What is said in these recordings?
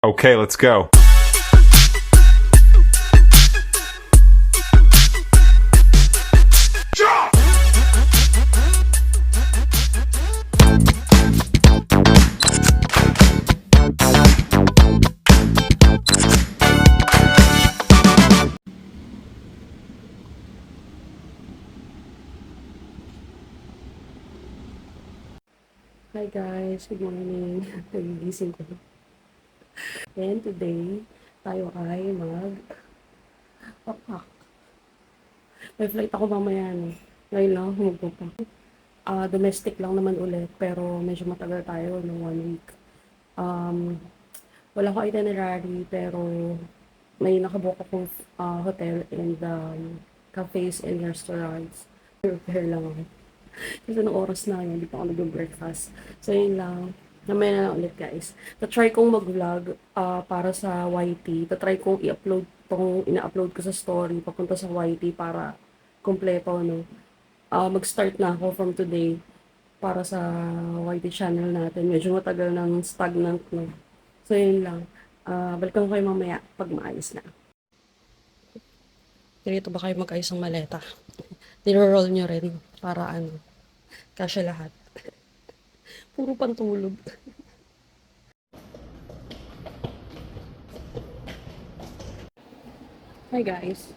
Okay, let's go. Hi guys, good morning. Nagigising ko. And today, tayo ay magpapak. May flight ako mamaya no. Ngayon lang ako magpapak. Domestic lang naman ulit, pero medyo matagal tayo no, 1 week. Um, Wala ko itinerary, pero may nakabook akong hotel and cafes and restaurants. Prepare lang ako. Kasi nung oras na yun, hindi pa ako nag-breakfast. So, yun lang. Namaya na lang ulit, guys. Ta-try kong mag-vlog para sa YT. Ta-try kong i-upload tong ina-upload ko sa story papunta sa YT para kompleto, no? Mag-start na ako from today para sa YT channel natin. Medyo matagal nang stagnant, no? So, yun lang. Balikan ko kayo mamaya pag maayos na. Ganito ba kayo mag-ayos ng maleta? Niro-roll nyo rin para ano, kasya lahat. Puro pantulog. Hi guys.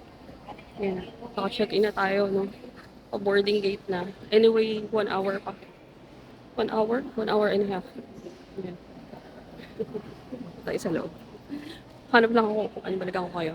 Yan. Naka-check-in na tayo, no? Pa-boarding gate na. Anyway, 1 hour pa. 1 hour? 1 hour and a half. Yan. Tayo sa loob. Hanap lang ako kung ano balikan ko kayo.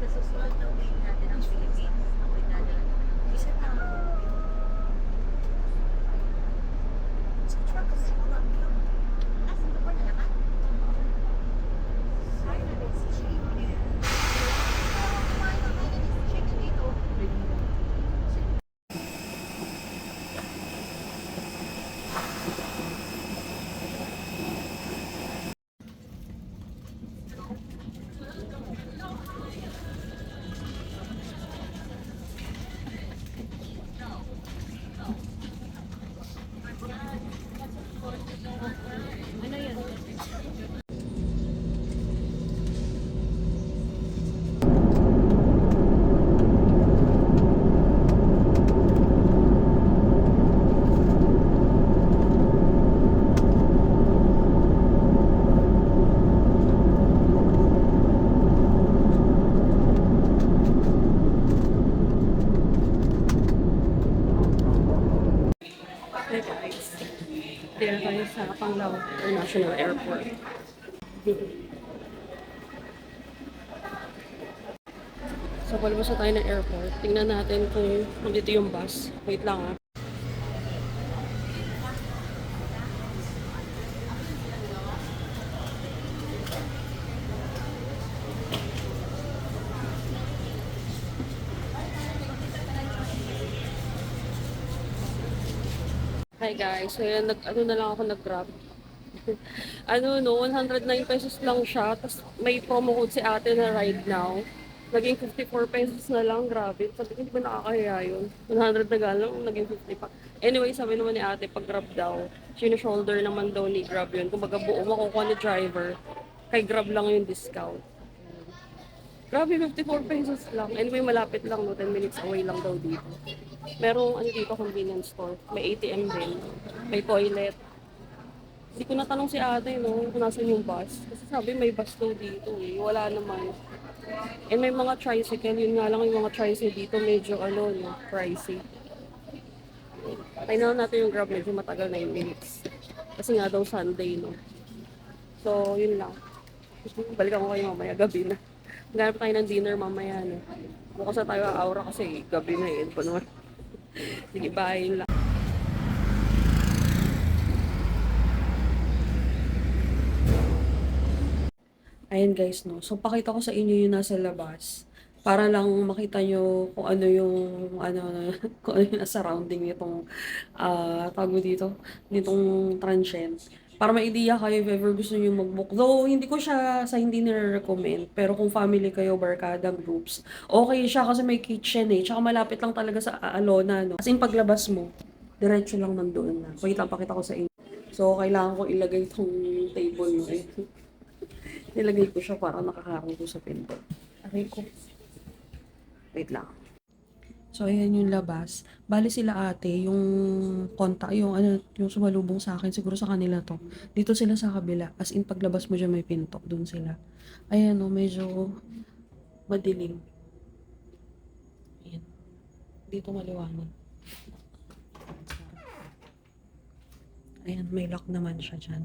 Sa susunod na week natin ang Philippines, ako'y dadala. Isa na sa truck kasi walang yun. Nasa lupa na naman. Sorry na rin si Chicken. Kumain na kayo ni si Chicken dito. Hi guys. Dito tayo sa Panglao International Airport. So, palabas na tayo ng airport. Tingnan natin kung nandito yung bus. Wait lang ah. Hi guys. So, yan, ano na lang ako nag-grab. Ano no, 109 pesos lang siya. Tapos may promo code si ate na ride now. Naging 54 pesos na lang, grabe. Sabi ko, hindi ba nakakahiya yun? 100 na galang, naging 50 pa. Anyway, sabi naman ni ate, pag grab daw, shoulder naman daw ni grab yun. Kung baga buo makukuha ni driver, kay grab lang yung discount. Grabe, 54 pesos lang. Anyway, malapit lang, no? 10 minutes away lang daw dito. Merong ano dito, convenience store. May ATM din. May toilet. Hindi ko natanong si ate, no, kung nasan yung bus. Kasi sabi may bus daw dito eh. Wala naman. And may mga tricycle. Yun nga lang yung mga tricycle dito medyo ano, no, pricey. Tingnan natin yung Grab, medyo matagal 9 minutes. Kasi nga daw Sunday, no? So, yun lang. Balikan ko kayo mamaya, gabi na. Ganap tayo ng dinner mamaya, no? Bukas na tayo aura kasi gabi na eh. Ano pa naman? Sige, bye lang. Ayan guys, no. So, pakita ko sa inyo yung nasa labas. Para lang makita nyo kung ano yung, kung ano yung nasa surrounding nitong, tawag mo dito, nitong transient. Para may idea kayo if ever gusto nyo mag-book. Though, hindi ko siya sa hindi nire-recommend. Pero kung family kayo, barkada, groups, okay siya kasi may kitchen eh. Tsaka malapit lang talaga sa Alona, no. As in, paglabas mo, diretso lang nandoon na. Wait lang, pakita ko sa inyo. So, kailangan ko ilagay itong table mo eh. Nilagay ko siya para nakaharang ko sa pinto. Aray ko. Wait lang. So, ayan yung labas. Bali sila ate, yung yung yung sumalubong sa akin, siguro sa kanila to. Dito sila sa kabila. As in, paglabas mo dyan may pinto. Doon sila. Ayan o, medyo madilim. Ayan. Dito maliwanag. Ayan, may lock naman siya dyan.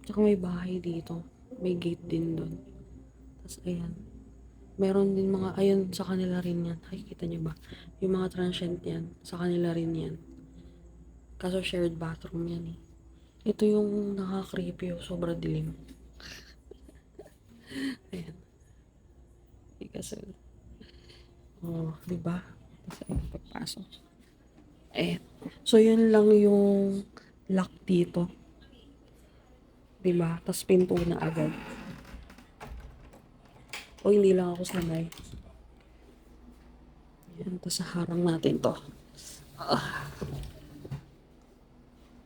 Tsaka may bahay dito. May gate din doon. Tapos ayan. Meron din mga, ayun, sa kanila rin yan. Nakikita niyo ba? Yung mga transient yan, sa kanila rin yan. Kaso shared bathroom yan eh. Ito yung nakaka-creepy oh, sobra dilim. Ayan. Kasi, oh, diba? Tapos ayun, pagpasok. Ayan. So, yun lang yung lock dito. Diba? Tapos pinto na agad. O hindi lang ako sanay. Yan, tapos harang natin to.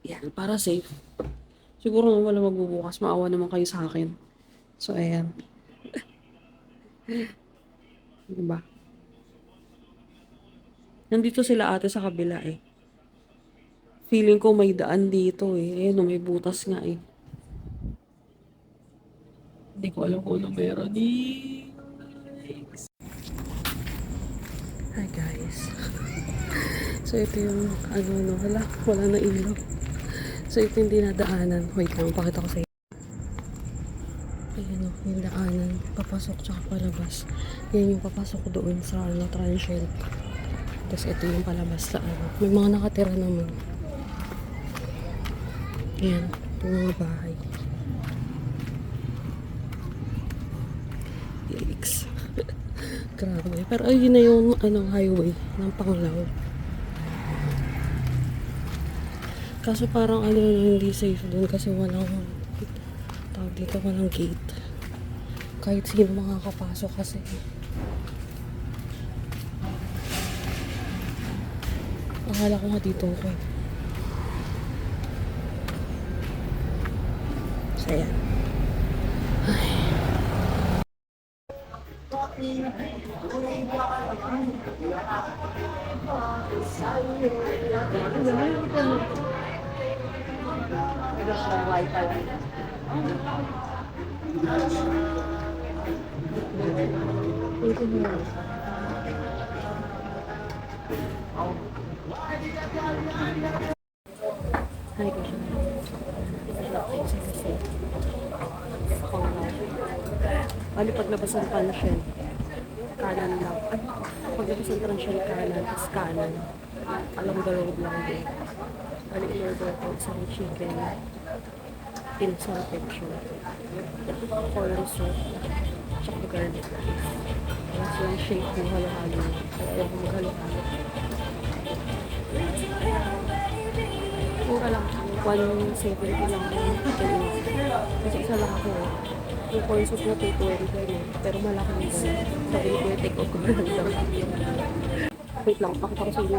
Yan, para safe. Siguro naman wala magbubukas. Maawa naman kayo sa akin. So, ayan. Diba? Nandito sila ate sa kabila eh. Feeling ko may daan dito eh. Ayan, may butas nga eh. Hindi ko alam kung ano meron eh. Hi guys. So ito yung wala na ilaw. So ito yung dinadaanan. Wait lang, pakita ko sa inyo. Ayan o, yung daanan. Papasok tsaka palabas. Yan yung papasok doon sa transient. Tapos ito yung palabas sa May mga nakatira naman. Ayan, yung mga bahay. Yikes. Grabe. Pero ayun na yung highway ng Panglao. Kaso parang hindi safe doon kasi walang gate. Kahit sino makakapasok kasi. Akala ko nga dito ako eh. So ayan. Hi guys. Bali paglabas ng transient, kanan lang. Paglabas ng transient, kanan, tapos kanan. Alam the road lang din. Bali in-order ko isang chicken, pinsan picture, corn soup, tsaka garlic rice. Tapos yung shake ng halo-halo. Ayaw ko maghalo-halo. Mura lang. 170 lang yung chicken. Kasi isa lang ako. Yung corn soup na 220 pero malaki yung corn. Sabi ko yung take out ko lang daw. Wait lang, pakita ko sa inyo.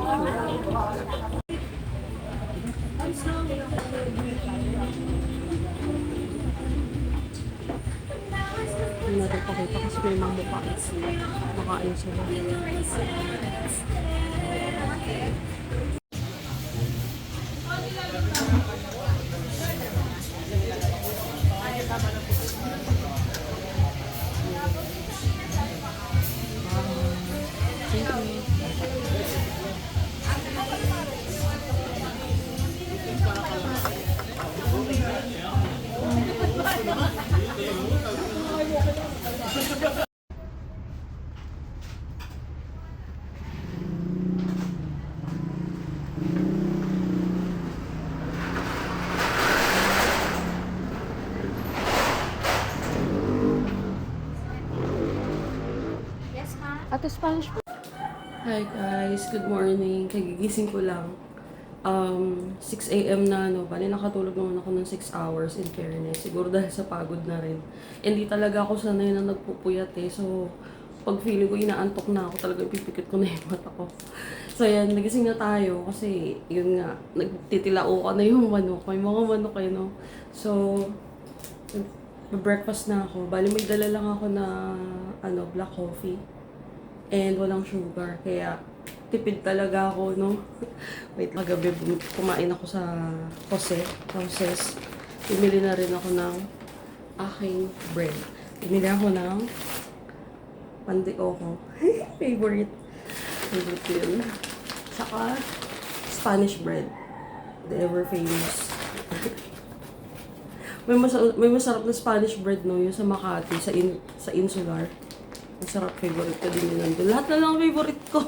Hindi natin pakita kasi may mga mukhaan sila. Makain sila. Yes, ma'am. Ate Spanish po. Hi guys, good morning. Kagigising ko lang. 6 a.m. na, no? Bali, nakatulog naman ako ng 6 hours in fairness. Siguro dahil sa pagod na rin. Hindi talaga ako sanay na nagpupuyat eh. So, pag feeling ko inaantok na ako, talaga pipikit ko na yung mata ko. So, yan, nagising na tayo kasi, yun nga, nagtitilao ka na yung manok. May mga manok eh, no? So, breakfast na ako. Bali, may dala lang ako na, black coffee. And walang sugar. Kaya, tipid talaga ako, no? Wait, magabi kumain ako sa Jose's. Bumili na rin ako ng aking bread. Bumili ako ng Pandeojo. Favorite. Favorite ko yun. Saka, Spanish bread. The ever famous. may masarap na Spanish bread, no? Yung sa Makati, sa Insular. Masarap, favorite ko din yun nandun. Lahat na lang favorite ko.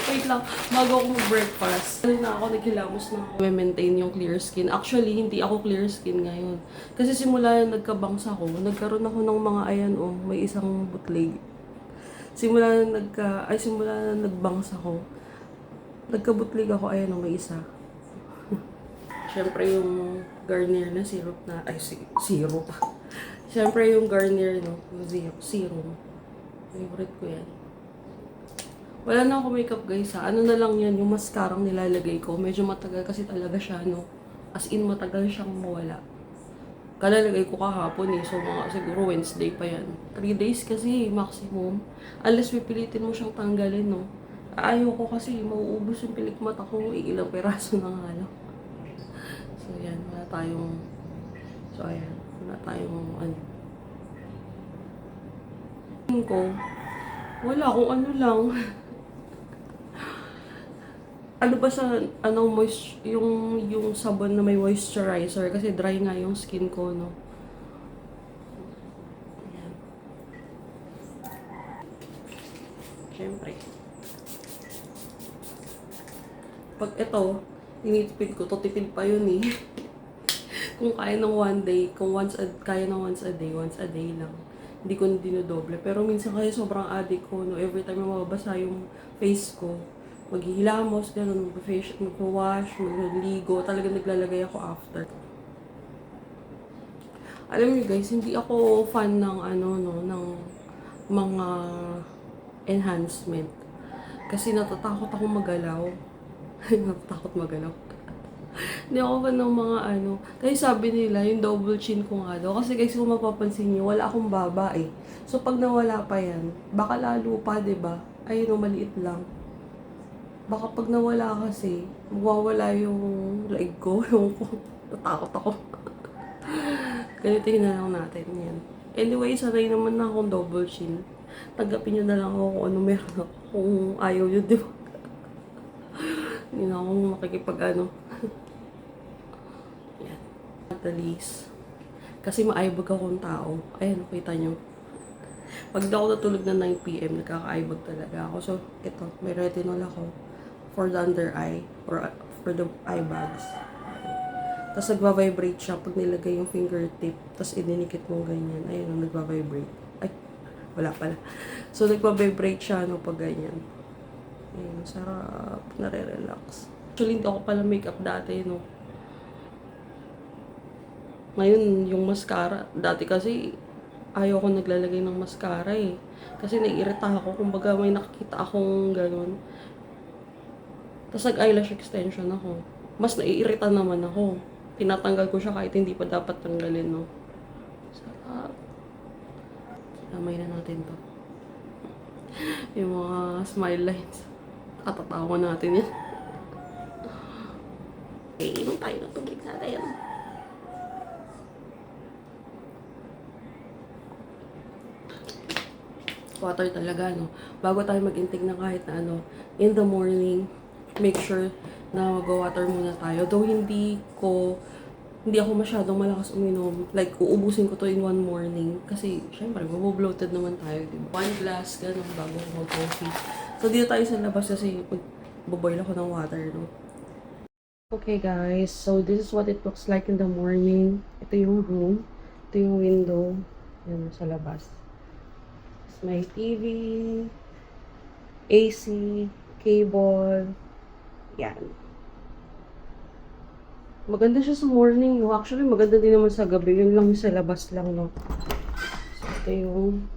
Wait lang, bago ako mag-breakfast. Ano na ako, naghilamos na ako. Maintain yung clear skin. Actually, hindi ako clear skin ngayon. Kasi simula yung nagkabangs ako, nagkaroon ako ng mga may isang bootleg. Simula na nagbangs ako, nagka-bootleg ako, may isa. Siyempre yung Garnier na syrup na, syrup. Siyempre yung Garnier, no, yung serum. Favorite ko yan. Wala na ako makeup guys ha. Ano na lang yan, yung mascarang nilalagay ko. Medyo matagal kasi talaga siya, no. As in, matagal siyang mawala. Kalalagay ko kahapon eh. So, siguro Wednesday pa yan. 3 days kasi maximum. Unless pipilitin mo siyang tanggalin, no. Ayaw ko kasi mauubos yung pilik mata ko. Ilang peraso na nga lang. So, yan. Wala tayong wala kung ano lang. Ano ba sa yung sabon na may moisturizer kasi dry nga yung skin ko, no. Ayan. Siyempre. Pag ito, tinitipid ko, to tipid pa yun eh. Kung kaya ng one day, kaya ng once a day lang. Hindi ko na dinodoble. Pero minsan kasi sobrang addict ko, no. Every time na mababasa yung face ko, maghihilamos, gano'n, mag-wash, magligo, talagang naglalagay ako after. Alam niyo guys, hindi ako fan ng ng mga enhancement. Kasi natatakot ako magalaw. Natatakot magalaw. Hindi ako fan ng mga Kasi sabi nila, yung double chin ko nga daw. Kasi guys, kung mapapansin niyo, wala akong baba eh. So pag nawala pa yan, baka lalo pa, diba? Ayun, maliit lang. Baka pag nawala kasi, mawawala yung leg ko. Yung natakot ako. Ganito na lang natin yan. Anyway, sanay naman na akong double chin. Tanggapin nyo na lang ako kung ano meron ako. Kung ayaw nyo, di ba? Hindi na ako makikipag Yan. At least. Kasi maaibag akong tao. Ayan, kita nyo. Pag daw ako natulog na 9 p.m, nagkakaibag talaga ako. So, ito, may retinol ako for the under eye or for the eye bags. Tapos nagva-vibrate siya pag nilagay yung fingertip. Tapos ininikit mo ganyan. Ayun, nagva-vibrate. Ay, wala pala. So, nagva-vibrate siya pag ganyan. Ayun, sarap. Nare-relax. Actually, hindi ako pala makeup dati, no. Ngayon, yung mascara. Dati kasi, ayaw ko naglalagay ng mascara eh. Kasi naiirita ako. Kumbaga, may nakikita akong gano'n. Tapos nag-eyelash extension ako. Mas naiirita naman ako. Tinatanggal ko siya kahit hindi pa dapat tanggalin, no? Sarap. Lamay na natin to. Yung mga smile lines. Katatawa natin yan. Iinom tayo ng tubig natin. Water talaga, no? Bago tayo mag-intake ng kahit na in the morning, make sure na mag-water muna tayo. Though hindi ko hindi ako masyadong malakas uminom. Like, uubusin ko to in one morning. Kasi, syempre, mabobloated naman tayo, di ba? One glass, gano'n, bago ko mag-coffee. So, dito tayo sa labas kasi magboboil ako ng water, no? Okay, guys. So, this is what it looks like in the morning. Ito yung room. Ito yung window. Yan, sa labas. It's my TV, AC, cable. Yan. Maganda siya sa morning, no? Actually, maganda din naman sa gabi. Yun lang yung sa labas lang, no? So, ito yung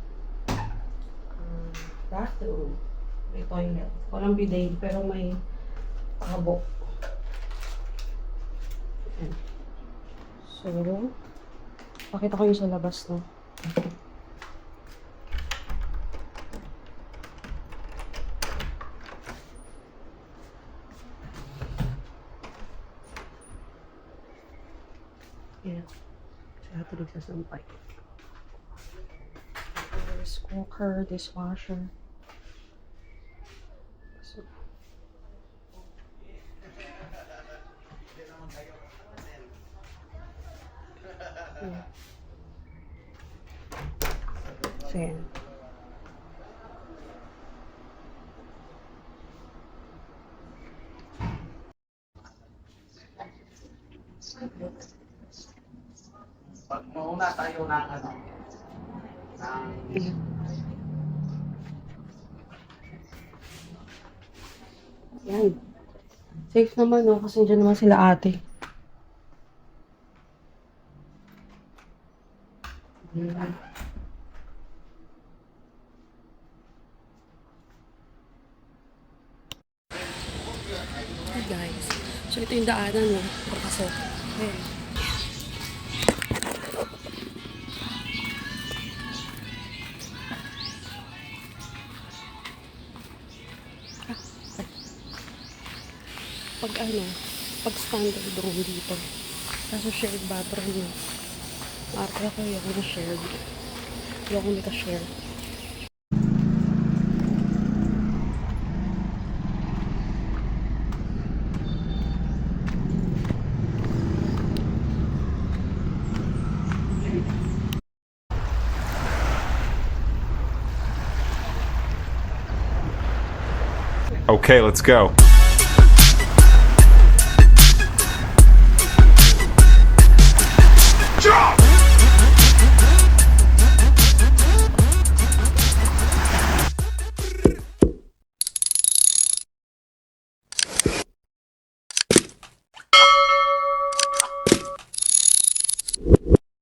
bathroom. May toilet. Walang bidet, pero may kabok. Ayan. So, pakita ko yung sa labas, no? Ayan. Siya ito nagsasampay. There's cooker, dishwasher. So, ayan. So, ayan. Pag mauna tayo ng ng Ayan. Yan. Safe naman, no? Kasi dyan naman sila ate. Ayan. Hi guys. So ito yung daanan, no? Papasok. Ayan. Pag pag standard room dito. Kaso shared bathroom yun. Arte ako yung na shared. Yung hindi ka share. Okay, let's go.